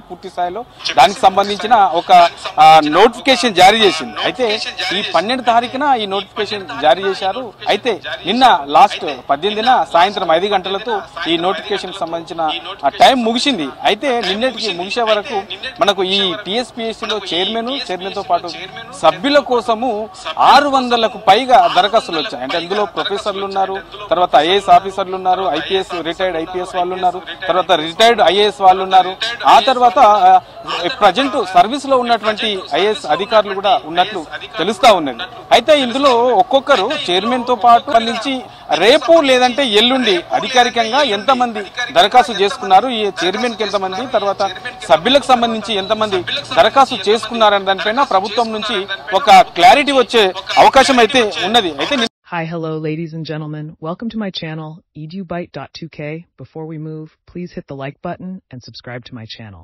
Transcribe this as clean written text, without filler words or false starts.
పూర్తి స్థాయిలో దానికి సంబంధించిన ఒక నోటిఫికేషన్ జారీ చేసింది. అయితే ఈ 12 తారీఖున ఈ నోటిఫికేషన్ జారీ చేశారు. అయితే నిన్న లాస్ట్ 18న సాయంత్రం 5 గంటలతో ఈ నోటిఫికేషన్ సంబంధించిన టైం ముగిసింది. అయితే నిన్నటికి ముగిసే వరకు మనకు ఈ టీఎస్పీఎస్సీలో చైర్మన్ తో పాటు సభ్యుల కోసము 600లకు పైగా దరఖాస్తులు వచ్చాయి. అంటే అందులో ప్రొఫెసర్లు ఉన్నారు, తర్వాత ఐఏఎస్ ఆఫీసర్లు ఉన్నారు, ఐపీఎస్ రిటైర్డ్ ఐపీఎస్ వాళ్ళు ఉన్నారు, తర్వాత రిటైర్డ్ ఐఏఎస్ వాళ్ళు ఉన్నారు, ఆ తర్వాత ప్రజెంట్ సర్వీస్ లో ఉన్నటువంటి ఐఏఎస్ అధికారులు కూడా ఉన్నట్లు తెలుస్తా ఉన్నది. అయితే ఇందులో ఒక్కొక్కరు చైర్మన్ తో పాటు సంబంధించి రేపు లేదంటే ఎల్లుండి అధికారికంగా ఎంతమంది దరఖాస్తు చేసుకున్నారు, ఈ చైర్మన్ కి ఎంతమంది, తర్వాత సభ్యులకు సంబంధించి ఎంతమంది దరఖాస్తు చేసుకున్నారనే దానిపైన ప్రభుత్వం నుంచి ఒక క్లారిటీ వచ్చే అవకాశం అయితే ఉన్నది. అయితే Hi, hello, ladies and gentlemen. Welcome to my channel, edubite.2k. Before we move, please hit the like button and subscribe to my channel.